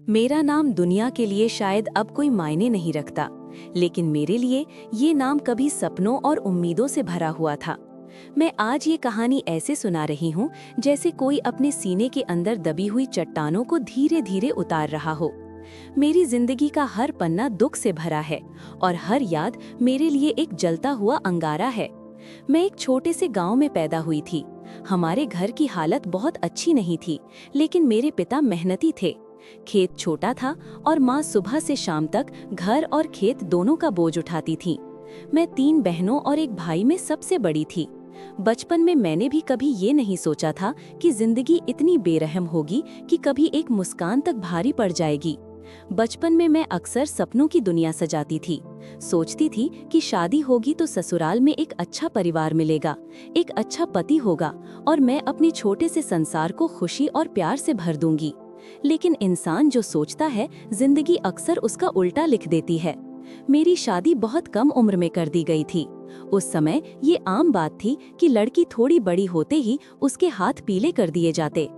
मेरा नाम दुनिया के लिए शायद अब कोई मायने नहीं रखता, लेकिन मेरे लिए ये नाम कभी सपनों और उम्मीदों से भरा हुआ था। मैं आज ये कहानी ऐसे सुना रही हूँ जैसे कोई अपने सीने के अंदर दबी हुई चट्टानों को धीरे धीरे उतार रहा हो। मेरी जिंदगी का हर पन्ना दुख से भरा है और हर याद मेरे लिए एक जलता हुआ अंगारा है। मैं एक छोटे से गांव में पैदा हुई थी। हमारे घर की हालत बहुत अच्छी नहीं थी, लेकिन मेरे पिता मेहनती थे। खेत छोटा था और माँ सुबह से शाम तक घर और खेत दोनों का बोझ उठाती थी। मैं 3 बहनों और एक भाई में सबसे बड़ी थी। बचपन में मैंने भी कभी ये नहीं सोचा था कि जिंदगी इतनी बेरहम होगी कि कभी एक मुस्कान तक भारी पड़ जाएगी। बचपन में मैं अक्सर सपनों की दुनिया सजाती थी। सोचती थी कि शादी होगी तो ससुराल में एक अच्छा परिवार मिलेगा, एक अच्छा पति होगा और मैं अपने छोटे से संसार को खुशी और प्यार से भर दूंगी। लेकिन इंसान जो सोचता है, जिंदगी अक्सर उसका उल्टा लिख देती है। मेरी शादी बहुत कम उम्र में कर दी गई थी। उस समय ये आम बात थी कि लड़की थोड़ी बड़ी होते ही उसके हाथ पीले कर दिए जाते।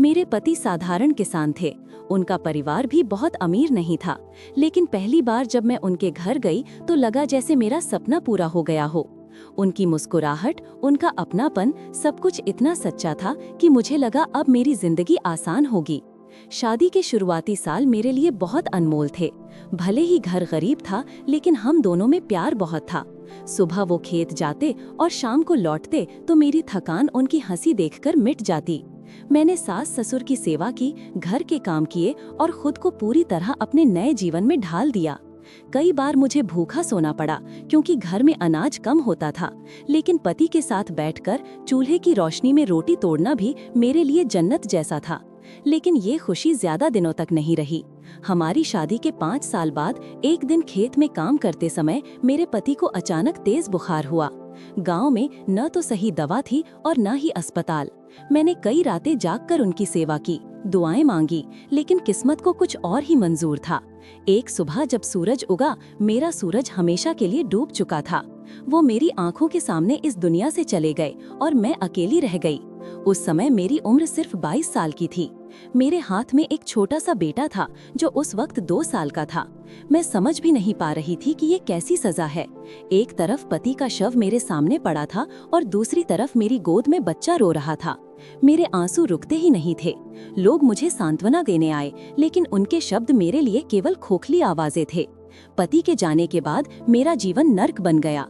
मेरे पति साधारण किसान थे। उनका परिवार भी बहुत अमीर नहीं था, लेकिन पहली बार जब मैं उनके घर गई तो लगा जैसे मेरा सपना पूरा हो गया हो। उनकी मुस्कुराहट, उनका अपनापन, सब कुछ इतना सच्चा था कि मुझे लगा अब मेरी जिंदगी आसान होगी। शादी के शुरुआती साल मेरे लिए बहुत अनमोल थे। भले ही घर गरीब था, लेकिन हम दोनों में प्यार बहुत था। सुबह वो खेत जाते और शाम को लौटते तो मेरी थकान उनकी हंसी देखकर मिट जाती। मैंने सास ससुर की सेवा की, घर के काम किए और खुद को पूरी तरह अपने नए जीवन में ढाल दिया। कई बार मुझे भूखा सोना पड़ा क्योंकि घर में अनाज कम होता था, लेकिन पति के साथ बैठकर चूल्हे की रोशनी में रोटी तोड़ना भी मेरे लिए जन्नत जैसा था। लेकिन ये खुशी ज्यादा दिनों तक नहीं रही। हमारी शादी के 5 साल बाद एक दिन खेत में काम करते समय मेरे पति को अचानक तेज बुखार हुआ। गांव में न तो सही दवा थी और न ही अस्पताल। मैंने कई रातें जागकर उनकी सेवा की, दुआएं मांगी, लेकिन किस्मत को कुछ और ही मंजूर था। एक सुबह जब सूरज उगा, मेरा सूरज हमेशा के लिए डूब चुका था। वो मेरी आंखों के सामने इस दुनिया से चले गए और मैं अकेली रह गई। उस समय मेरी उम्र सिर्फ 22 साल की थी। मेरे हाथ में एक छोटा सा बेटा था जो उस वक्त 2 साल का था। मैं समझ भी नहीं पा रही थी कि ये कैसी सजा है। एक तरफ पति का शव मेरे सामने पड़ा था और दूसरी तरफ मेरी गोद में बच्चा रो रहा था। मेरे आंसू रुकते ही नहीं थे। लोग मुझे सांत्वना देने आए, लेकिन उनके शब्द मेरे लिए केवल खोखली आवाजें थे। पति के जाने के बाद मेरा जीवन नर्क बन गया।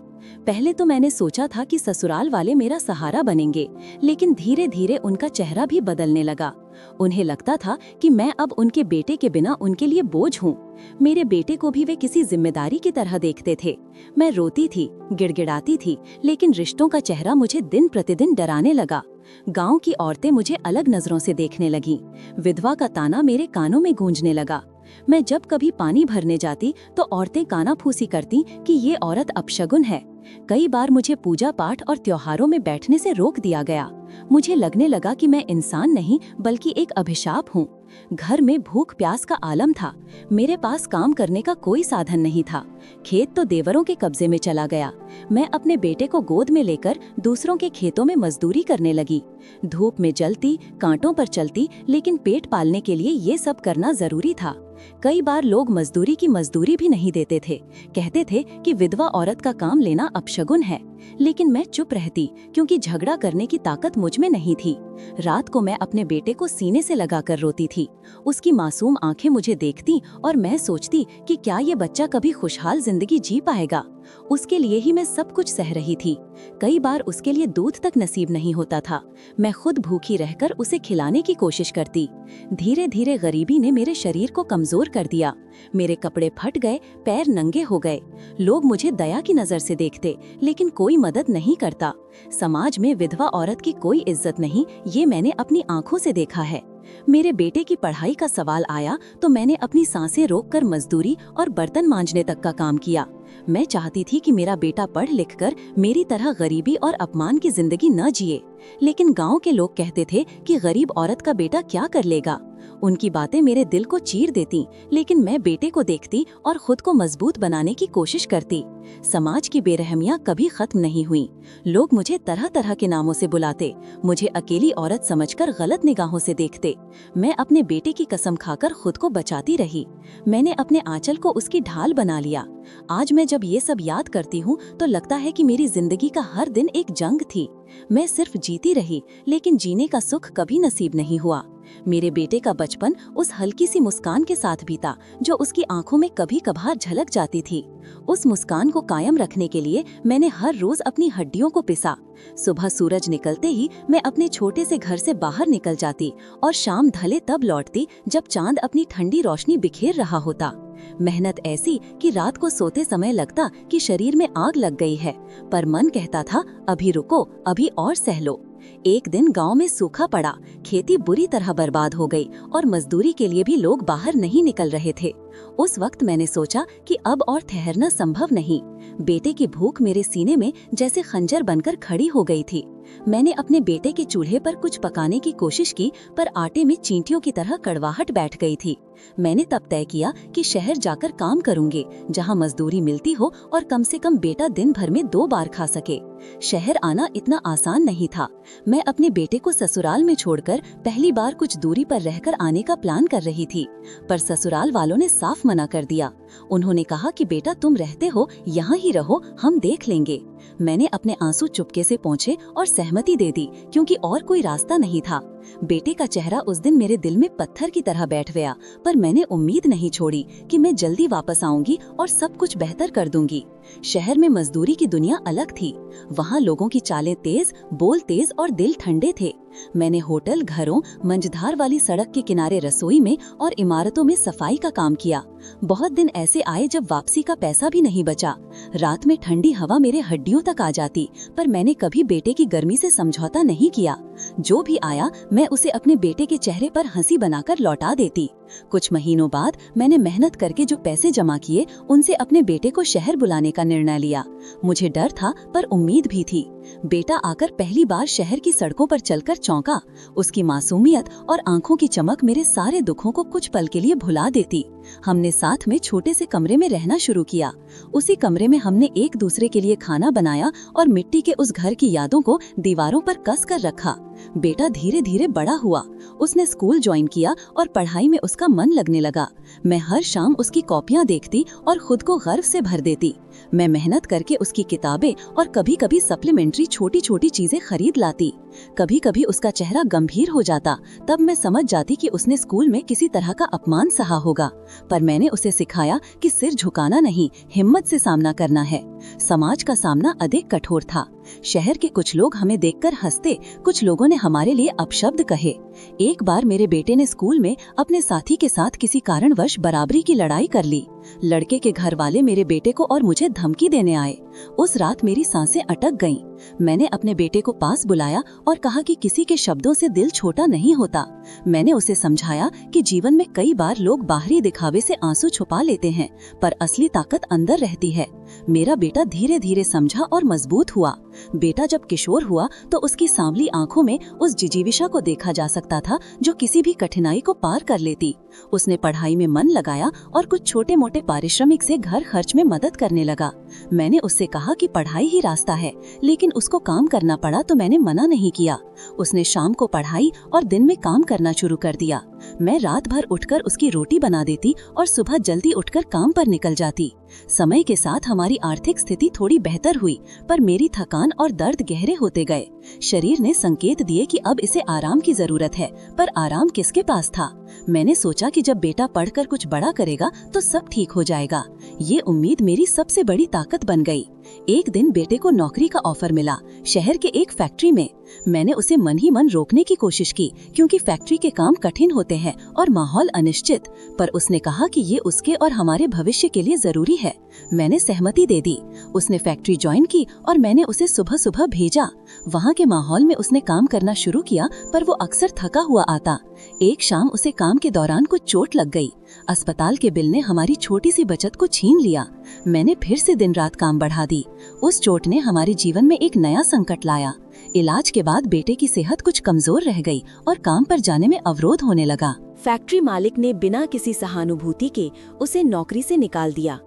पहले तो मैंने सोचा था कि ससुराल वाले मेरा सहारा बनेंगे, लेकिन धीरे धीरे उनका चेहरा भी बदलने लगा। उन्हें लगता था कि मैं अब उनके बेटे के बिना उनके लिए बोझ हूँ। मेरे बेटे को भी वे किसी जिम्मेदारी की तरह देखते थे। मैं रोती थी, गिड़गिड़ाती थी, लेकिन रिश्तों का चेहरा मुझे दिन प्रतिदिन डराने लगा। गांव की औरतें मुझे अलग नजरों से देखने लगीं। विधवा का ताना मेरे कानों में गूंजने लगा। मैं जब कभी पानी भरने जाती तो औरतें कानाफूसी करती कि ये औरत अपशगुन है। कई बार मुझे पूजा पाठ और त्योहारों में बैठने से रोक दिया गया। मुझे लगने लगा कि मैं इंसान नहीं बल्कि एक अभिशाप हूँ। घर में भूख प्यास का आलम था। मेरे पास काम करने का कोई साधन नहीं था। खेत तो देवरों के कब्जे में चला गया। मैं अपने बेटे को गोद में लेकर दूसरों के खेतों में मजदूरी करने लगी। धूप में जलती, कांटों पर चलती, लेकिन पेट पालने के लिए ये सब करना जरूरी था। कई बार लोग मजदूरी की मजदूरी भी नहीं देते थे। कहते थे कि विधवा औरत का काम लेना अपशगुन है, लेकिन मैं चुप रहती क्योंकि झगड़ा करने की ताकत मुझ में नहीं थी। रात को मैं अपने बेटे को सीने से लगाकर रोती थी। उसकी मासूम आंखें मुझे देखती और मैं सोचती कि क्या ये बच्चा कभी खुशहाल जिंदगी जी पाएगा। उसके लिए ही मैं सब कुछ सह रही थी। कई बार उसके लिए दूध तक नसीब नहीं होता था। मैं खुद भूखी रहकर उसे खिलाने की कोशिश करती। धीरे धीरे गरीबी ने मेरे शरीर को कमजोर कर दिया। मेरे कपड़े फट गए, पैर नंगे हो गए। लोग मुझे दया की नजर से देखते, लेकिन कोई मदद नहीं करता। समाज में विधवा औरत की कोई इज्जत नहीं, ये मैंने अपनी आंखों से देखा है। मेरे बेटे की पढ़ाई का सवाल आया तो मैंने अपनी सांसें रोककर मजदूरी और बर्तन मांजने तक का काम किया। मैं चाहती थी कि मेरा बेटा पढ़ लिख कर मेरी तरह गरीबी और अपमान की जिंदगी न जिए, लेकिन गांव के लोग कहते थे कि गरीब औरत का बेटा क्या कर लेगा। उनकी बातें मेरे दिल को चीर देती, लेकिन मैं बेटे को देखती और खुद को मजबूत बनाने की कोशिश करती। समाज की बेरहमियां कभी खत्म नहीं हुई। लोग मुझे तरह तरह के नामों से बुलाते, मुझे अकेली औरत समझकर गलत निगाहों से देखते। मैं अपने बेटे की कसम खाकर खुद को बचाती रही। मैंने अपने आंचल को उसकी ढाल बना लिया। आज मैं जब ये सब याद करती हूँ तो लगता है कि मेरी जिंदगी का हर दिन एक जंग थी। मैं सिर्फ जीती रही, लेकिन जीने का सुख कभी नसीब नहीं हुआ। मेरे बेटे का बचपन उस हल्की सी मुस्कान के साथ बीता जो उसकी आंखों में कभी कभार झलक जाती थी। उस मुस्कान को कायम रखने के लिए मैंने हर रोज अपनी हड्डियों को पिसा। सुबह सूरज निकलते ही मैं अपने छोटे से घर से बाहर निकल जाती और शाम ढले तब लौटती जब चांद अपनी ठंडी रोशनी बिखेर रहा होता। मेहनत ऐसी कि रात को सोते समय लगता कि शरीर में आग लग गई है, पर मन कहता था अभी रुको, अभी और सह लो। एक दिन गांव में सूखा पड़ा, खेती बुरी तरह बर्बाद हो गई और मजदूरी के लिए भी लोग बाहर नहीं निकल रहे थे। उस वक्त मैंने सोचा कि अब और ठहरना संभव नहीं। बेटे की भूख मेरे सीने में जैसे खंजर बनकर खड़ी हो गई थी। मैंने अपने बेटे के चूल्हे पर कुछ पकाने की कोशिश की, पर आटे में चींटियों की तरह कड़वाहट बैठ गई थी। मैंने तब तय किया कि शहर जाकर काम करूंगी, जहां मजदूरी मिलती हो और कम से कम बेटा दिन भर में 2 बार खा सके। शहर आना इतना आसान नहीं था। मैं अपने बेटे को ससुराल में छोड़कर पहली बार कुछ दूरी पर रहकर आने का प्लान कर रही थी, पर ससुराल वालों ने साफ मना कर दिया। उन्होंने कहा कि बेटा तुम रहते हो, यहाँ ही रहो, हम देख लेंगे। मैंने अपने आंसू चुपके से पोंछे और सहमति दे दी, क्योंकि और कोई रास्ता नहीं था। बेटे का चेहरा उस दिन मेरे दिल में पत्थर की तरह बैठ गया, पर मैंने उम्मीद नहीं छोड़ी कि मैं जल्दी वापस आऊंगी और सब कुछ बेहतर कर दूंगी। शहर में मजदूरी की दुनिया अलग थी। वहाँ लोगों की चालें तेज, बोल तेज और दिल ठंडे थे। मैंने होटल, घरों, मंझधार वाली सड़क के किनारे रसोई में और इमारतों में सफाई का काम किया। बहुत दिन ऐसे आए जब वापसी का पैसा भी नहीं बचा। रात में ठंडी हवा मेरे हड्डियों तक आ जाती, पर मैंने कभी बेटे की गर्मी से समझौता नहीं किया। जो भी आया मैं उसे अपने बेटे के चेहरे पर हंसी बनाकर लौटा देती। कुछ महीनों बाद मैंने मेहनत करके जो पैसे जमा किए, उनसे अपने बेटे को शहर बुलाने का निर्णय लिया। मुझे डर था, पर उम्मीद भी थी। बेटा आकर पहली बार शहर की सड़कों पर चलकर चौंका। उसकी मासूमियत और आंखों की चमक मेरे सारे दुखों को कुछ पल के लिए भुला देती। हमने साथ में छोटे से कमरे में रहना शुरू किया। उसी कमरे में हमने एक दूसरे के लिए खाना बनाया और मिट्टी के उस घर की यादों को दीवारों पर कस कर रखा। बेटा धीरे धीरे बड़ा हुआ। उसने स्कूल ज्वाइन किया और पढ़ाई में उसका मन लगने लगा। मैं हर शाम उसकी कॉपियां देखती और खुद को गर्व से भर देती। मैं मेहनत करके उसकी किताबें और कभी कभी सप्लीमेंट्री छोटी छोटी चीजें खरीद लाती। कभी कभी उसका चेहरा गंभीर हो जाता, तब मैं समझ जाती कि उसने स्कूल में किसी तरह का अपमान सहा होगा। पर मैंने उसे सिखाया कि सिर झुकाना नहीं, हिम्मत से सामना करना है। समाज का सामना अधिक कठोर था। शहर के कुछ लोग हमें देखकर हंसते, कुछ लोगों ने हमारे लिए अपशब्द कहे। एक बार मेरे बेटे ने स्कूल में अपने साथी के साथ किसी कारणवश बराबरी की लड़ाई कर ली। लड़के के घर वाले मेरे बेटे को और मुझे धमकी देने आए। उस रात मेरी सांसें अटक गईं। मैंने अपने बेटे को पास बुलाया और कहा कि किसी के शब्दों से दिल छोटा नहीं होता। मैंने उसे समझाया कि जीवन में कई बार लोग बाहरी दिखावे से आंसू छुपा लेते हैं, पर असली ताकत अंदर रहती है। मेरा बेटा धीरे धीरे समझा और मजबूत हुआ। बेटा जब किशोर हुआ तो उसकी सांवली आंखों में उस जिजीविषा को देखा जा सकता था जो किसी भी कठिनाई को पार कर लेती। उसने पढ़ाई में मन लगाया और कुछ छोटे मोटे पारिश्रमिक से घर खर्च में मदद करने लगा। मैंने उससे कहा कि पढ़ाई ही रास्ता है, लेकिन उसको काम करना पड़ा तो मैंने मना नहीं किया। उसने शाम को पढ़ाई और दिन में काम करना शुरू कर दिया। मैं रात भर उठकर उसकी रोटी बना देती और सुबह जल्दी उठकर काम पर निकल जाती। समय के साथ हमारी आर्थिक स्थिति थोड़ी बेहतर हुई, पर मेरी थकान और दर्द गहरे होते गए। शरीर ने संकेत दिए कि अब इसे आराम की जरूरत है, पर आराम किसके पास था? मैंने सोचा कि जब बेटा पढ़कर कुछ बड़ा करेगा तो सब ठीक हो जाएगा। ये उम्मीद मेरी सबसे बड़ी ताकत बन गई। एक दिन बेटे को नौकरी का ऑफर मिला, शहर के एक फैक्ट्री में। मैंने उसे मन ही मन रोकने की कोशिश की, क्योंकि फैक्ट्री के काम कठिन होते हैं और माहौल अनिश्चित, पर उसने कहा कि ये उसके और हमारे भविष्य के लिए जरूरी है। मैंने सहमति दे दी। उसने फैक्ट्री ज्वाइन की और मैंने उसे सुबह सुबह भेजा। वहाँ के माहौल में उसने काम करना शुरू किया, पर वो अक्सर थका हुआ आता। एक शाम उसे काम के दौरान कुछ चोट लग गई। अस्पताल के बिल ने हमारी छोटी सी बचत को छीन लिया। मैंने फिर से दिन रात काम बढ़ा दी। उस चोट ने हमारे जीवन में एक नया संकट लाया। इलाज के बाद बेटे की सेहत कुछ कमजोर रह गई और काम पर जाने में अवरोध होने लगा। फैक्ट्री मालिक ने बिना किसी सहानुभूति के उसे नौकरी से निकाल दिया।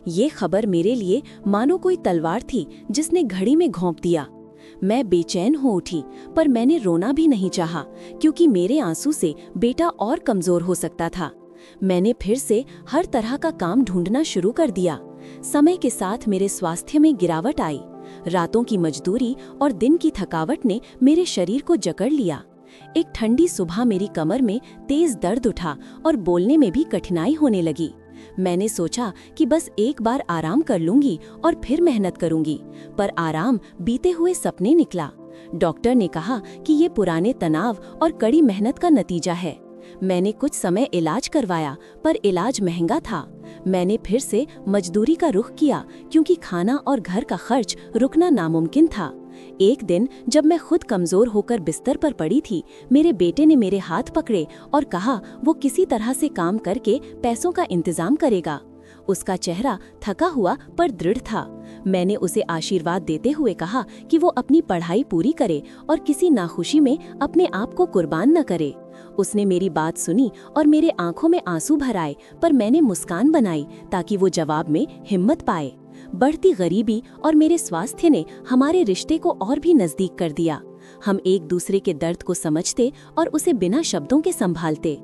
ये खबर मेरे लिए मानो कोई तलवार थी जिसने घड़ी में घोंप दिया। मैं बेचैन हो उठी, पर मैंने रोना भी नहीं चाहा, क्योंकि मेरे आंसू से बेटा और कमजोर हो सकता था। मैंने फिर से हर तरह का काम ढूंढना शुरू कर दिया। समय के साथ मेरे स्वास्थ्य में गिरावट आई। रातों की मजदूरी और दिन की थकावट ने मेरे शरीर को जकड़ लिया। एक ठंडी सुबह मेरी कमर में तेज दर्द उठा और बोलने में भी कठिनाई होने लगी। मैंने सोचा कि बस एक बार आराम कर लूंगी और फिर मेहनत करूंगी, पर आराम बीते हुए सपने निकला। डॉक्टर ने कहा कि ये पुराने तनाव और कड़ी मेहनत का नतीजा है। मैंने कुछ समय इलाज करवाया, पर इलाज महंगा था। मैंने फिर से मजदूरी का रुख किया, क्योंकि खाना और घर का खर्च रुकना नामुमकिन था। एक दिन जब मैं खुद कमजोर होकर बिस्तर पर पड़ी थी, मेरे बेटे ने मेरे हाथ पकड़े और कहा वो किसी तरह से काम करके पैसों का इंतजाम करेगा। उसका चेहरा थका हुआ पर दृढ़ था। मैंने उसे आशीर्वाद देते हुए कहा कि वो अपनी पढ़ाई पूरी करे और किसी नाखुशी में अपने आप को कुर्बान न करे। उसने मेरी बात सुनी और मेरे आंखों में आंसू भर आए, पर मैंने मुस्कान बनाई ताकि वो जवाब में हिम्मत पाए। बढ़ती गरीबी और मेरे स्वास्थ्य ने हमारे रिश्ते को और भी नजदीक कर दिया। हम एक दूसरे के दर्द को समझते और उसे बिना शब्दों के संभालते।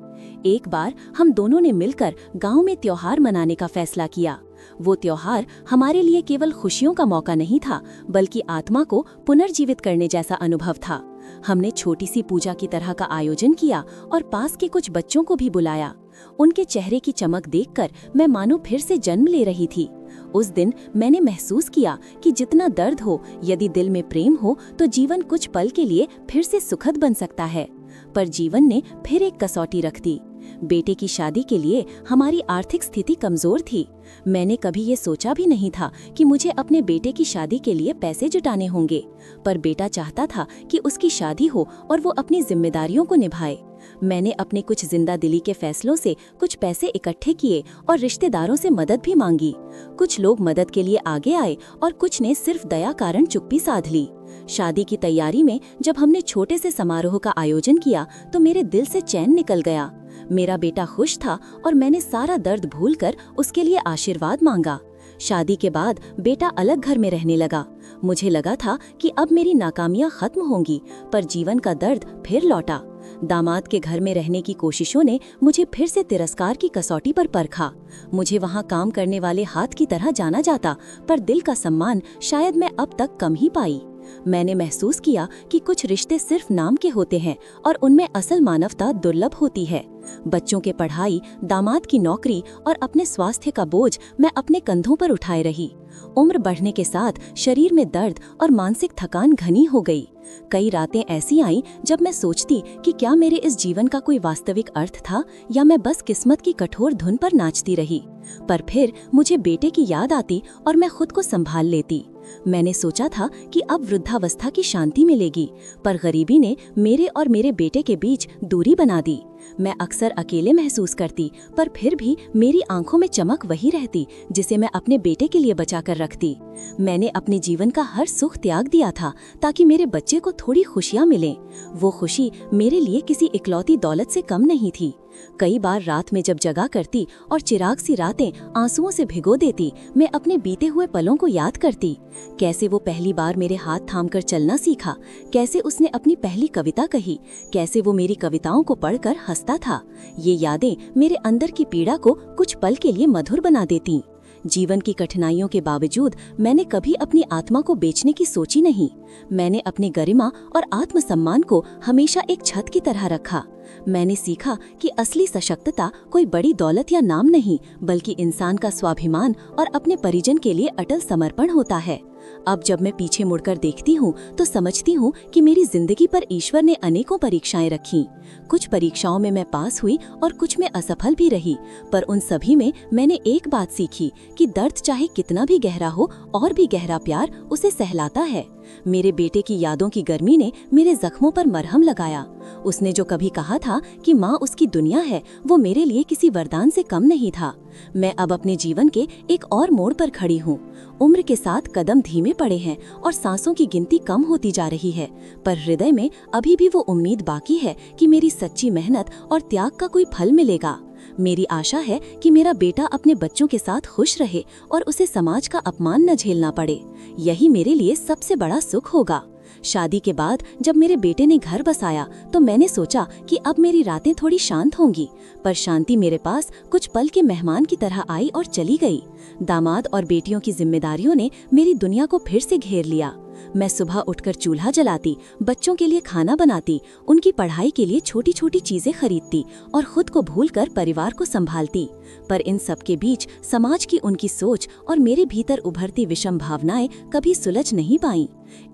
एक बार हम दोनों ने मिलकर गांव में त्योहार मनाने का फैसला किया। वो त्योहार हमारे लिए केवल खुशियों का मौका नहीं था, बल्कि आत्मा को पुनर्जीवित करने जैसा अनुभव था। हमने छोटी सी पूजा की तरह का आयोजन किया और पास के कुछ बच्चों को भी बुलाया। उनके चेहरे की चमक देखकर मैं मानो फिर से जन्म ले रही थी। उस दिन मैंने महसूस किया कि जितना दर्द हो, यदि दिल में प्रेम हो तो जीवन कुछ पल के लिए फिर से सुखद बन सकता है। पर जीवन ने फिर एक कसौटी रख दी। बेटे की शादी के लिए हमारी आर्थिक स्थिति कमजोर थी। मैंने कभी ये सोचा भी नहीं था कि मुझे अपने बेटे की शादी के लिए पैसे जुटाने होंगे, पर बेटा चाहता था कि उसकी शादी हो और वो अपनी जिम्मेदारियों को निभाए। मैंने अपने कुछ जिंदा दिली के फैसलों से कुछ पैसे इकट्ठे किए और रिश्तेदारों से मदद भी मांगी। कुछ लोग मदद के लिए आगे आए और कुछ ने सिर्फ दया कारण चुप्पी साध ली। शादी की तैयारी में जब हमने छोटे से समारोह का आयोजन किया तो मेरे दिल से चैन निकल गया। मेरा बेटा खुश था और मैंने सारा दर्द भूलकर उसके लिए आशीर्वाद मांगा। शादी के बाद बेटा अलग घर में रहने लगा। मुझे लगा था कि अब मेरी नाकामियां खत्म होंगी, पर जीवन का दर्द फिर लौटा। दामाद के घर में रहने की कोशिशों ने मुझे फिर से तिरस्कार की कसौटी पर परखा। मुझे वहां काम करने वाले हाथ की तरह जाना जाता, पर दिल का सम्मान शायद मैं अब तक कम ही पाई। मैंने महसूस किया कि कुछ रिश्ते सिर्फ नाम के होते हैं और उनमें असल मानवता दुर्लभ होती है। बच्चों के पढ़ाई, दामाद की नौकरी और अपने स्वास्थ्य का बोझ मैं अपने कंधों पर उठाए रही। उम्र बढ़ने के साथ शरीर में दर्द और मानसिक थकान घनी हो गई। कई रातें ऐसी आईं जब मैं सोचती कि क्या मेरे इस जीवन का कोई वास्तविक अर्थ था या मैं बस किस्मत की कठोर धुन पर नाचती रही। पर फिर मुझे बेटे की याद आती और मैं खुद को संभाल लेती। मैंने सोचा था कि अब वृद्धावस्था की शांति मिलेगी, पर गरीबी ने मेरे और मेरे बेटे के बीच दूरी बना दी। मैं अक्सर अकेले महसूस करती, पर फिर भी मेरी आंखों में चमक वही रहती जिसे मैं अपने बेटे के लिए बचा कर रखती। मैंने अपने जीवन का हर सुख त्याग दिया था ताकि मेरे बच्चे को थोड़ी खुशियां मिलें। वो खुशी मेरे लिए किसी इकलौती दौलत से कम नहीं थी। कई बार रात में जब जगा करती और चिराग सी रातें आंसुओं से भिगो देती, मैं अपने बीते हुए पलों को याद करती। कैसे वो पहली बार मेरे हाथ थामकर चलना सीखा, कैसे उसने अपनी पहली कविता कही, कैसे वो मेरी कविताओं को पढ़कर हंसता था। ये यादें मेरे अंदर की पीड़ा को कुछ पल के लिए मधुर बना देती। जीवन की कठिनाइयों के बावजूद मैंने कभी अपनी आत्मा को बेचने की सोची नहीं। मैंने अपनी गरिमा और आत्मसम्मान को हमेशा एक छत की तरह रखा। मैंने सीखा कि असली सशक्तता कोई बड़ी दौलत या नाम नहीं, बल्कि इंसान का स्वाभिमान और अपने परिजन के लिए अटल समर्पण होता है। अब जब मैं पीछे मुड़कर देखती हूँ तो समझती हूँ कि मेरी जिंदगी पर ईश्वर ने अनेकों परीक्षाएं रखी। कुछ परीक्षाओं में मैं पास हुई और कुछ में असफल भी रही, पर उन सभी में मैंने एक बात सीखी कि दर्द चाहे कितना भी गहरा हो और भी गहरा प्यार उसे सहलाता है। मेरे बेटे की यादों की गर्मी ने मेरे जख्मों पर मरहम लगाया। उसने जो कभी कहा था कि माँ उसकी दुनिया है, वो मेरे लिए किसी वरदान से कम नहीं था। मैं अब अपने जीवन के एक और मोड़ पर खड़ी हूँ। उम्र के साथ कदम धीमे पड़े हैं और सांसों की गिनती कम होती जा रही है, पर हृदय में अभी भी वो उम्मीद बाकी है कि मेरी सच्ची मेहनत और त्याग का कोई फल मिलेगा। मेरी आशा है कि मेरा बेटा अपने बच्चों के साथ खुश रहे और उसे समाज का अपमान न झेलना पड़े। यही मेरे लिए सबसे बड़ा सुख होगा। शादी के बाद जब मेरे बेटे ने घर बसाया तो मैंने सोचा कि अब मेरी रातें थोड़ी शांत होंगी, पर शांति मेरे पास कुछ पल के मेहमान की तरह आई और चली गई। दामाद और बेटियों की जिम्मेदारियों ने मेरी दुनिया को फिर से घेर लिया। मैं सुबह उठकर चूल्हा जलाती, बच्चों के लिए खाना बनाती, उनकी पढ़ाई के लिए छोटी छोटी चीजें खरीदती और खुद को भूलकर परिवार को संभालती। पर इन सब के बीच समाज की उनकी सोच और मेरे भीतर उभरती विषम भावनाएं कभी सुलझ नहीं पाईं।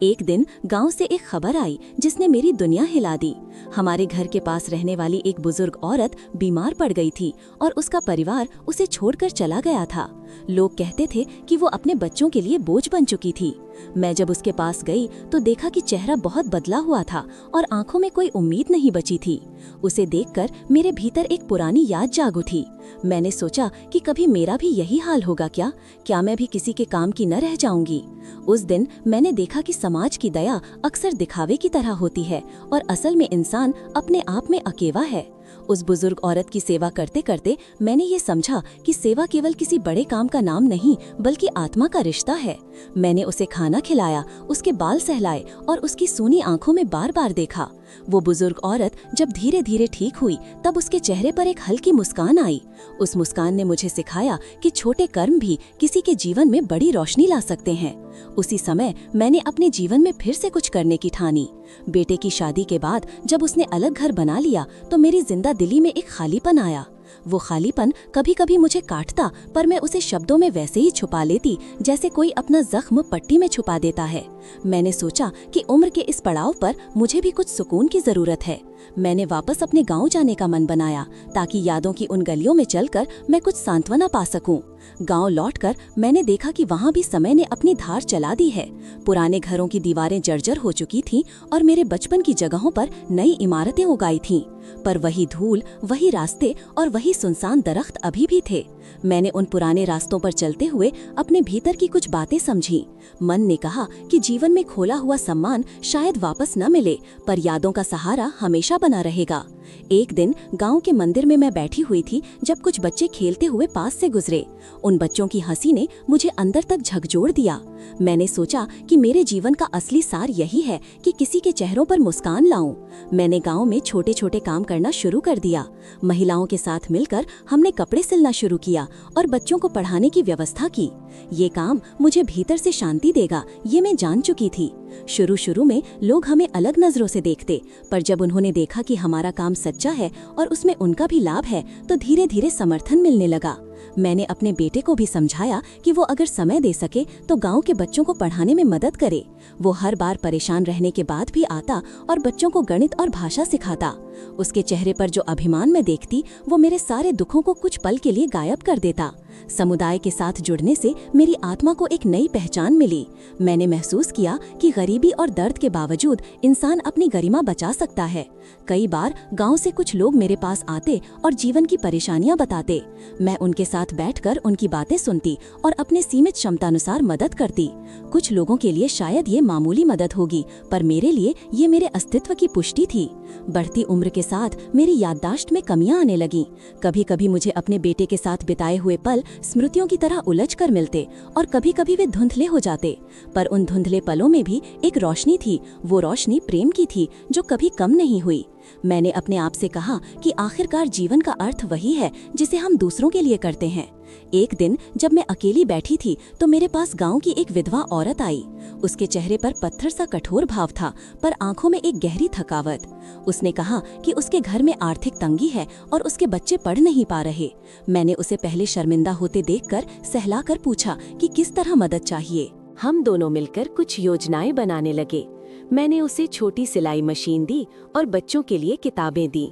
एक दिन गांव से एक खबर आई जिसने मेरी दुनिया हिला दी। हमारे घर के पास रहने वाली एक बुजुर्ग औरत बीमार पड़ गई थी और उसका परिवार उसे छोड़कर चला गया था। लोग कहते थे कि वो अपने बच्चों के लिए बोझ बन चुकी थी। मैं जब उसके पास गई तो देखा कि चेहरा बहुत बदला हुआ था और आंखों में कोई उम्मीद नहीं बची थी। उसे देखकर मेरे भीतर एक पुरानी याद जाग उठी। मैंने सोचा कि कभी मेरा भी यही हाल होगा क्या मैं भी किसी के काम की न रह जाऊंगी। उस दिन मैंने देखा कि समाज की दया अक्सर दिखावे की तरह होती है और असल में इंसान अपने आप में अकेवा है। उस बुजुर्ग औरत की सेवा करते करते मैंने ये समझा कि सेवा केवल किसी बड़े काम का नाम नहीं बल्कि आत्मा का रिश्ता है। मैंने उसे खाना खिलाया, उसके बाल सहलाए और उसकी सूनी आंखों में बार बार देखा। वो बुजुर्ग औरत जब धीरे धीरे ठीक हुई तब उसके चेहरे पर एक हल्की मुस्कान आई। उस मुस्कान ने मुझे सिखाया कि छोटे कर्म भी किसी के जीवन में बड़ी रोशनी ला सकते हैं। उसी समय मैंने अपने जीवन में फिर से कुछ करने की ठानी। बेटे की शादी के बाद जब उसने अलग घर बना लिया तो मेरी जिंदा दिली में एक खालीपन आया। वो खालीपन कभी कभी मुझे काटता, पर मैं उसे शब्दों में वैसे ही छुपा लेती जैसे कोई अपना जख्म पट्टी में छुपा देता है। मैंने सोचा कि उम्र के इस पड़ाव पर मुझे भी कुछ सुकून की जरूरत है। मैंने वापस अपने गांव जाने का मन बनाया ताकि यादों की उन गलियों में चलकर मैं कुछ सांत्वना पा सकूं। गांव लौटकर मैंने देखा कि वहां भी समय ने अपनी धार चला दी है। पुराने घरों की दीवारें जर्जर हो चुकी थीं और मेरे बचपन की जगहों पर नई इमारतें उगाई थीं, पर वही धूल, वही रास्ते और वही सुनसान दरख्त अभी भी थे। मैंने उन पुराने रास्तों पर चलते हुए अपने भीतर की कुछ बातें समझी। मन ने कहा कि जीवन में खोला हुआ सम्मान शायद वापस न मिले, पर यादों का सहारा हमेशा बना रहेगा। एक दिन गांव के मंदिर में मैं बैठी हुई थी जब कुछ बच्चे खेलते हुए पास से गुजरे। उन बच्चों की हंसी ने मुझे अंदर तक झकझोर दिया। मैंने सोचा कि मेरे जीवन का असली सार यही है कि किसी के चेहरों पर मुस्कान लाऊं। मैंने गांव में छोटे छोटे काम करना शुरू कर दिया। महिलाओं के साथ मिलकर हमने कपड़े सिलना शुरू किया और बच्चों को पढ़ाने की व्यवस्था की। ये काम मुझे भीतर से शांति देगा, ये मैं जान चुकी थी। शुरू में लोग हमें अलग नजरों से देखते, पर जब उन्होंने देखा कि हमारा काम सच्चा है और उसमें उनका भी लाभ है तो धीरे धीरे समर्थन मिलने लगा। मैंने अपने बेटे को भी समझाया कि वो अगर समय दे सके तो गांव के बच्चों को पढ़ाने में मदद करे। वो हर बार परेशान रहने के बाद भी आता और बच्चों को गणित और भाषा सिखाता। उसके चेहरे पर जो अभिमान मैं देखती वो मेरे सारे दुखों को कुछ पल के लिए गायब कर देता। समुदाय के साथ जुड़ने से मेरी आत्मा को एक नई पहचान मिली। मैंने महसूस किया कि गरीबी और दर्द के बावजूद इंसान अपनी गरिमा बचा सकता है। कई बार गांव से कुछ लोग मेरे पास आते और जीवन की परेशानियां बताते। मैं उनके साथ बैठकर उनकी बातें सुनती और अपने सीमित क्षमतानुसार मदद करती। कुछ लोगों के लिए शायद ये मामूली मदद होगी, पर मेरे लिए ये मेरे अस्तित्व की पुष्टि थी। बढ़ती उम्र के साथ मेरी याददाश्त में कमियां आने लगीं। कभी कभी मुझे अपने बेटे के साथ बिताए हुए पल स्मृतियों की तरह उलझ कर मिलते और कभी कभी वे धुंधले हो जाते, पर उन धुंधले पलों में भी एक रोशनी थी। वो रोशनी प्रेम की थी जो कभी कम नहीं हुई। मैंने अपने आप से कहा कि आखिरकार जीवन का अर्थ वही है जिसे हम दूसरों के लिए करते हैं। एक दिन जब मैं अकेली बैठी थी तो मेरे पास गांव की एक विधवा औरत आई। उसके चेहरे पर पत्थर सा कठोर भाव था, पर आंखों में एक गहरी थकावट। उसने कहा कि उसके घर में आर्थिक तंगी है और उसके बच्चे पढ़ नहीं पा रहे। मैंने उसे पहले शर्मिंदा होते देखकर सहलाकर पूछा कि किस तरह मदद चाहिए। हम दोनों मिलकर कुछ योजनाएं बनाने लगे। मैंने उसे छोटी सिलाई मशीन दी और बच्चों के लिए किताबें दी।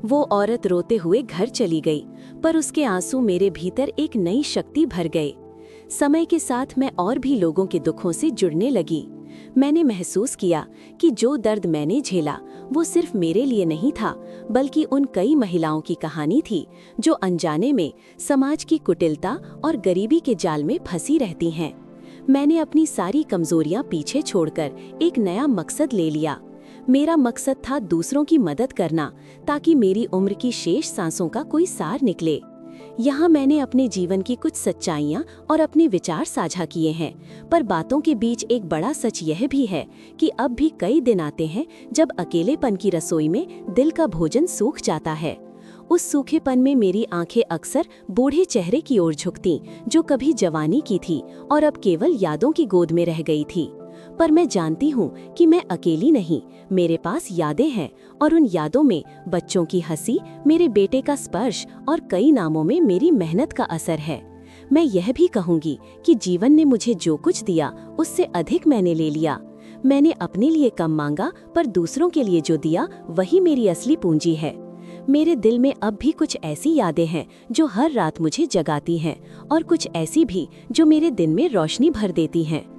वो औरत रोते हुए घर चली गई, पर उसके आंसू मेरे भीतर एक नई शक्ति भर गए। समय के साथ मैं और भी लोगों के दुखों से जुड़ने लगी। मैंने महसूस किया कि जो दर्द मैंने झेला वो सिर्फ मेरे लिए नहीं था, बल्कि उन कई महिलाओं की कहानी थी जो अनजाने में समाज की कुटिलता और गरीबी के जाल में फंसी रहती हैं। मैंने अपनी सारी कमजोरियां पीछे छोड़कर एक नया मकसद ले लिया। मेरा मकसद था दूसरों की मदद करना, ताकि मेरी उम्र की शेष सांसों का कोई सार निकले। यहाँ मैंने अपने जीवन की कुछ सच्चाइयाँ और अपने विचार साझा किए हैं, पर बातों के बीच एक बड़ा सच यह भी है कि अब भी कई दिन आते हैं जब अकेलेपन की रसोई में दिल का भोजन सूख जाता है। उस सूखेपन में मेरी आंखें अक्सर बूढ़े चेहरे की ओर झुकतीं, जो कभी जवानी की थी और अब केवल यादों की गोद में रह गई थी। पर मैं जानती हूँ कि मैं अकेली नहीं, मेरे पास यादें हैं, और उन यादों में बच्चों की हंसी, मेरे बेटे का स्पर्श और कई नामों में मेरी मेहनत का असर है। मैं यह भी कहूँगी कि जीवन ने मुझे जो कुछ दिया उससे अधिक मैंने ले लिया। मैंने अपने लिए कम मांगा, पर दूसरों के लिए जो दिया वही मेरी असली पूंजी है। मेरे दिल में अब भी कुछ ऐसी यादें हैं जो हर रात मुझे जगाती हैं, और कुछ ऐसी भी जो मेरे दिन में रोशनी भर देती हैं।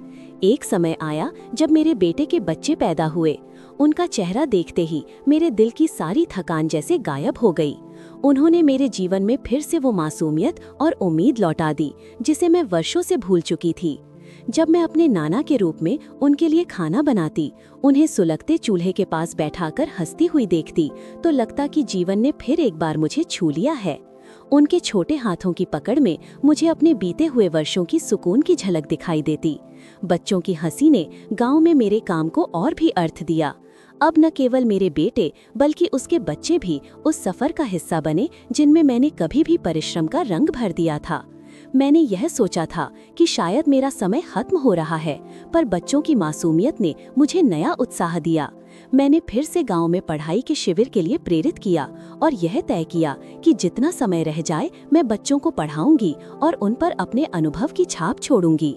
एक समय आया जब मेरे बेटे के बच्चे पैदा हुए। उनका चेहरा देखते ही मेरे दिल की सारी थकान जैसे गायब हो गई। उन्होंने मेरे जीवन में फिर से वो मासूमियत और उम्मीद लौटा दी जिसे मैं वर्षों से भूल चुकी थी। जब मैं अपने नाना के रूप में उनके लिए खाना बनाती, उन्हें सुलगते चूल्हे के पास बैठाकर हंसती हुई देखती, तो लगता कि जीवन ने फिर एक बार मुझे छू लिया है। उनके छोटे हाथों की पकड़ में मुझे अपने बीते हुए वर्षों की सुकून की झलक दिखाई देती। बच्चों की हंसी ने गांव में मेरे काम को और भी अर्थ दिया। अब न केवल मेरे बेटे बल्कि उसके बच्चे भी उस सफर का हिस्सा बने जिनमें मैंने कभी भी परिश्रम का रंग भर दिया था। मैंने यह सोचा था कि शायद मेरा समय खत्म हो रहा है, पर बच्चों की मासूमियत ने मुझे नया उत्साह दिया। मैंने फिर से गांव में पढ़ाई के शिविर के लिए प्रेरित किया और यह तय किया कि जितना समय रह जाए मैं बच्चों को पढ़ाऊंगी और उन पर अपने अनुभव की छाप छोड़ूंगी।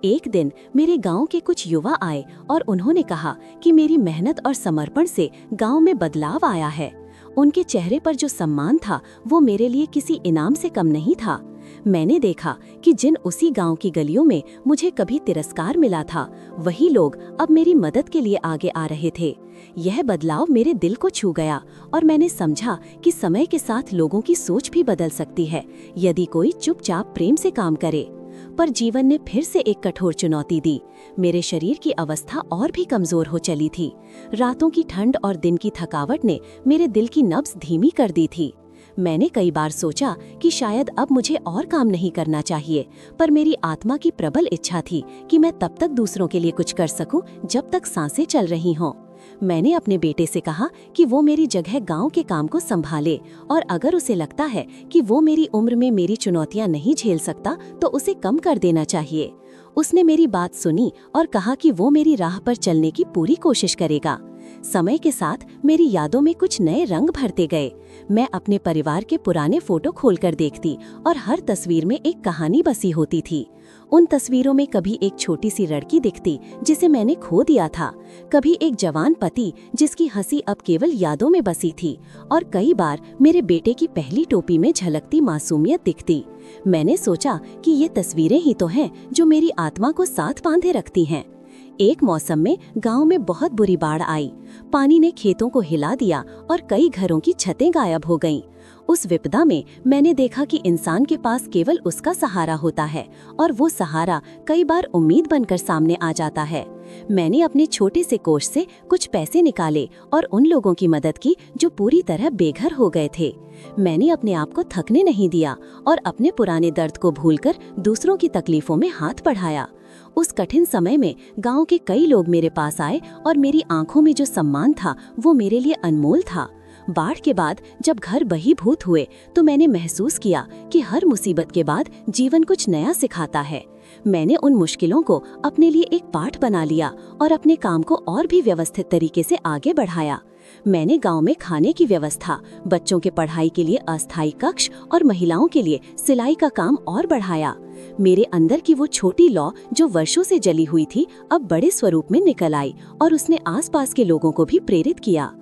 एक दिन मेरे गांव के कुछ युवा आए और उन्होंने कहा कि मेरी मेहनत और समर्पण से गांव में बदलाव आया है। उनके चेहरे पर जो सम्मान था वो मेरे लिए किसी इनाम से कम नहीं था। मैंने देखा कि जिन उसी गांव की गलियों में मुझे कभी तिरस्कार मिला था, वही लोग अब मेरी मदद के लिए आगे आ रहे थे। यह बदलाव मेरे दिल को छू गया और मैंने समझा कि समय के साथ लोगों की सोच भी बदल सकती है यदि कोई चुपचाप प्रेम से काम करे। पर जीवन ने फिर से एक कठोर चुनौती दी। मेरे शरीर की अवस्था और भी कमजोर हो चली थी। रातों की ठंड और दिन की थकावट ने मेरे दिल की नब्ज धीमी कर दी थी। मैंने कई बार सोचा कि शायद अब मुझे और काम नहीं करना चाहिए, पर मेरी आत्मा की प्रबल इच्छा थी कि मैं तब तक दूसरों के लिए कुछ कर सकूं जब तक सांसें चल रही हों। मैंने अपने बेटे से कहा कि वो मेरी जगह गांव के काम को संभाले, और अगर उसे लगता है कि वो मेरी उम्र में मेरी चुनौतियां नहीं झेल सकता तो उसे कम कर देना चाहिए। उसने मेरी बात सुनी और कहा कि वो मेरी राह पर चलने की पूरी कोशिश करेगा। समय के साथ मेरी यादों में कुछ नए रंग भरते गए। मैं अपने परिवार के पुराने फोटो खोलकर देखती और हर तस्वीर में एक कहानी बसी होती थी। उन तस्वीरों में कभी एक छोटी सी लड़की दिखती जिसे मैंने खो दिया था, कभी एक जवान पति जिसकी हंसी अब केवल यादों में बसी थी, और कई बार मेरे बेटे की पहली टोपी में झलकती मासूमियत दिखती। मैंने सोचा कि ये तस्वीरें ही तो हैं जो मेरी आत्मा को साथ बांधे रखती हैं। एक मौसम में गांव में बहुत बुरी बाढ़ आई। पानी ने खेतों को हिला दिया और कई घरों की छतें गायब हो गईं। उस विपदा में मैंने देखा कि इंसान के पास केवल उसका सहारा होता है, और वो सहारा कई बार उम्मीद बनकर सामने आ जाता है। मैंने अपने छोटे से कोष से कुछ पैसे निकाले और उन लोगों की मदद की जो पूरी तरह बेघर हो गए थे। मैंने अपने आप को थकने नहीं दिया और अपने पुराने दर्द को भूलकर दूसरों की तकलीफों में हाथ बढ़ाया। उस कठिन समय में गांव के कई लोग मेरे पास आए और मेरी आंखों में जो सम्मान था वो मेरे लिए अनमोल था। बाढ़ के बाद जब घर बहीभूत हुए तो मैंने महसूस किया कि हर मुसीबत के बाद जीवन कुछ नया सिखाता है। मैंने उन मुश्किलों को अपने लिए एक पाठ बना लिया और अपने काम को और भी व्यवस्थित तरीके से आगे बढ़ाया। मैंने गांव में खाने की व्यवस्था, बच्चों के पढ़ाई के लिए अस्थायी कक्ष और महिलाओं के लिए सिलाई का काम और बढ़ाया। मेरे अंदर की वो छोटी लौ जो वर्षों से जली हुई थी अब बड़े स्वरूप में निकल आई और उसने आसपास के लोगों को भी प्रेरित किया।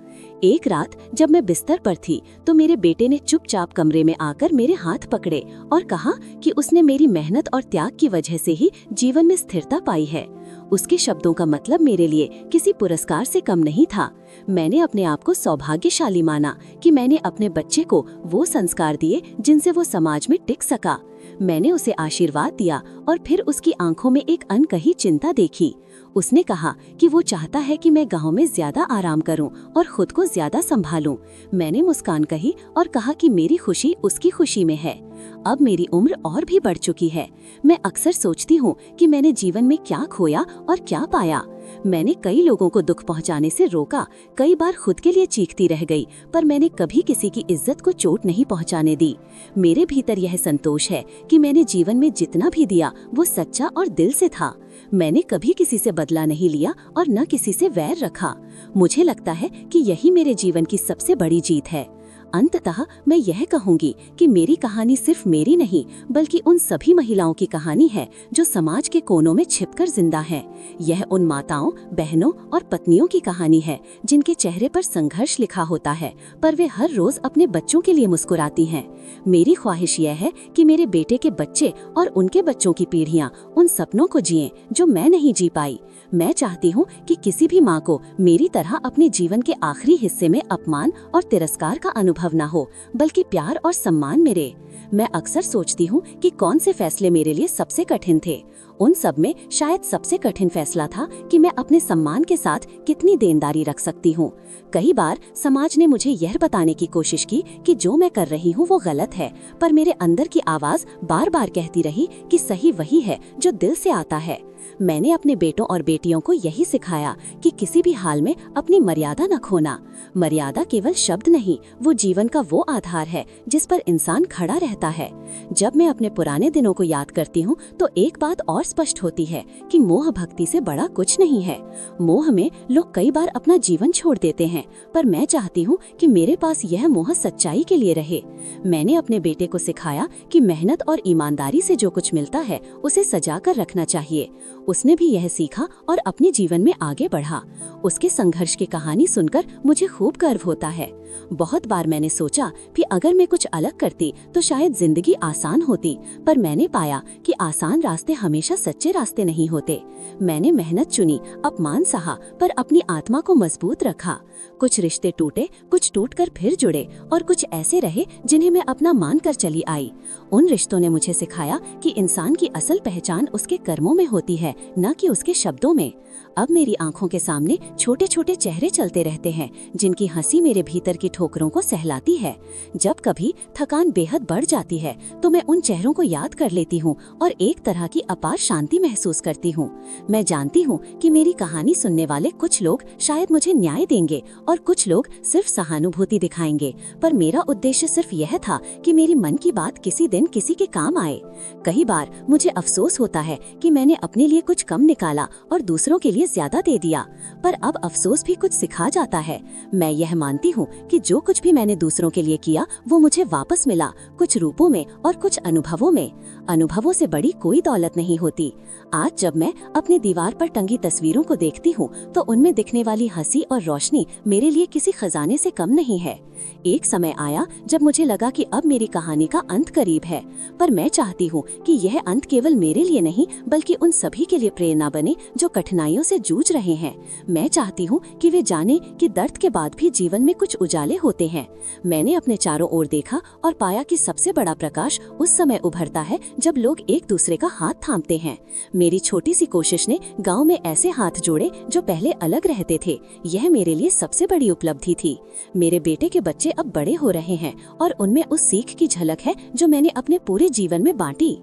एक रात जब मैं बिस्तर पर थी तो मेरे बेटे ने चुपचाप कमरे में आकर मेरे हाथ पकड़े और कहा कि उसने मेरी मेहनत और त्याग की वजह से ही जीवन में स्थिरता पाई है। उसके शब्दों का मतलब मेरे लिए किसी पुरस्कार से कम नहीं था। मैंने अपने आप को सौभाग्यशाली माना कि मैंने अपने बच्चे को वो संस्कार दिए जिनसे वो समाज में टिक सका। मैंने उसे आशीर्वाद दिया और फिर उसकी आंखों में एक अनकही चिंता देखी। उसने कहा कि वो चाहता है कि मैं गांव में ज्यादा आराम करूं और खुद को ज्यादा संभालूं। मैंने मुस्कान कही और कहा कि मेरी खुशी उसकी खुशी में है। अब मेरी उम्र और भी बढ़ चुकी है। मैं अक्सर सोचती हूँ कि मैंने जीवन में क्या खोया और क्या पाया। मैंने कई लोगों को दुख पहुंचाने से रोका, कई बार खुद के लिए चीखती रह गई, पर मैंने कभी किसी की इज्जत को चोट नहीं पहुंचाने दी। मेरे भीतर यह संतोष है कि मैंने जीवन में जितना भी दिया वो सच्चा और दिल से था। मैंने कभी किसी से बदला नहीं लिया और न किसी से वैर रखा। मुझे लगता है कि यही मेरे जीवन की सबसे बड़ी जीत है। अंततः मैं यह कहूंगी कि मेरी कहानी सिर्फ मेरी नहीं बल्कि उन सभी महिलाओं की कहानी है जो समाज के कोनों में छिपकर जिंदा हैं। यह उन माताओं, बहनों और पत्नियों की कहानी है जिनके चेहरे पर संघर्ष लिखा होता है, पर वे हर रोज अपने बच्चों के लिए मुस्कुराती हैं। मेरी ख्वाहिश यह है कि मेरे बेटे के बच्चे और उनके बच्चों की पीढ़ियां उन सपनों को जिएं जो मैं नहीं जी पाई। मैं चाहती हूँ कि किसी भी माँ को मेरी तरह अपने जीवन के आखिरी हिस्से में अपमान और तिरस्कार का अनुभव न हो, बल्कि प्यार और सम्मान मिले। मैं अक्सर सोचती हूँ कि कौन से फैसले मेरे लिए सबसे कठिन थे। उन सब में शायद सबसे कठिन फैसला था कि मैं अपने सम्मान के साथ कितनी देनदारी रख सकती हूँ। कई बार समाज ने मुझे यह बताने की कोशिश की कि जो मैं कर रही हूँ वो गलत है, पर मेरे अंदर की आवाज बार बार कहती रही कि सही वही है जो दिल से आता है। मैंने अपने बेटों और बेटियों को यही सिखाया कि किसी भी हाल में अपनी मर्यादा न खोना। मर्यादा केवल शब्द नहीं, वो जीवन का वो आधार है जिस पर इंसान खड़ा रहता है। जब मैं अपने पुराने दिनों को याद करती हूँ तो एक बात और स्पष्ट होती है कि मोह भक्ति से बड़ा कुछ नहीं है। मोह में लोग कई बार अपना जीवन छोड़ देते हैं, पर मैं चाहती हूँ कि मेरे पास यह मोह सच्चाई के लिए रहे। मैंने अपने बेटे को सिखाया कि मेहनत और ईमानदारी से जो कुछ मिलता है उसे सजा कर रखना चाहिए। उसने भी यह सीखा और अपने जीवन में आगे बढ़ा। उसके संघर्ष की कहानी सुनकर मुझे खूब गर्व होता है। बहुत बार मैंने सोचा कि अगर मैं कुछ अलग करती तो शायद जिंदगी आसान होती, पर मैंने पाया कि आसान रास्ते हमेशा सच्चे रास्ते नहीं होते। मैंने मेहनत चुनी, अपमान सहा, पर अपनी आत्मा को मजबूत रखा। कुछ रिश्ते टूटे, कुछ टूटकर फिर जुड़े और कुछ ऐसे रहे जिन्हें मैं अपना मानकर चली आई। उन रिश्तों ने मुझे सिखाया कि इंसान की असल पहचान उसके कर्मों में होती है, न कि उसके शब्दों में। अब मेरी आंखों के सामने छोटे छोटे चेहरे चलते रहते हैं जिनकी हंसी मेरे भीतर की ठोकरों को सहलाती है। जब कभी थकान बेहद बढ़ जाती है तो मैं उन चेहरों को याद कर लेती हूँ और एक तरह की अपार शांति महसूस करती हूँ। मैं जानती हूँ कि मेरी कहानी सुनने वाले कुछ लोग शायद मुझे न्याय देंगे और कुछ लोग सिर्फ सहानुभूति दिखाएंगे, पर मेरा उद्देश्य सिर्फ यह था कि मेरी मन की बात किसी दिन किसी के काम आए। कई बार मुझे अफसोस होता है कि मैंने अपने लिए कुछ कम निकाला और दूसरों के लिए ज्यादा दे दिया, पर अब अफसोस भी कुछ सिखा जाता है। मैं यह मानती हूँ कि जो कुछ भी मैंने दूसरों के लिए किया वो मुझे वापस मिला, कुछ रूपों में और कुछ अनुभवों में। अनुभवों से बड़ी कोई दौलत नहीं होती। आज जब मैं अपनी दीवार पर टंगी तस्वीरों को देखती हूँ तो उनमें दिखने वाली हंसी और रोशनी मेरे लिए किसी खजाने से कम नहीं है। एक समय आया जब मुझे लगा कि अब मेरी कहानी का अंत करीब है, पर मैं चाहती हूँ कि यह अंत केवल मेरे लिए नहीं बल्कि उन सभी के लिए प्रेरणा बने जो कठिनाइयों से जूझ रहे हैं। मैं चाहती हूँ कि वे जाने कि दर्द के बाद भी जीवन में कुछ उजाले होते हैं। मैंने अपने चारों ओर देखा और पाया कि सबसे बड़ा प्रकाश उस समय उभरता है जब लोग एक दूसरे का हाथ थामते हैं। मेरी छोटी सी कोशिश ने गाँव में ऐसे हाथ जोड़े जो पहले अलग रहते थे। यह मेरे लिए सबसे बड़ी उपलब्धि थी। मेरे बेटे के बच्चे अब बड़े हो रहे हैं और उनमें उस सीख की झलक है जो मैंने अपने पूरे जीवन में बांटी।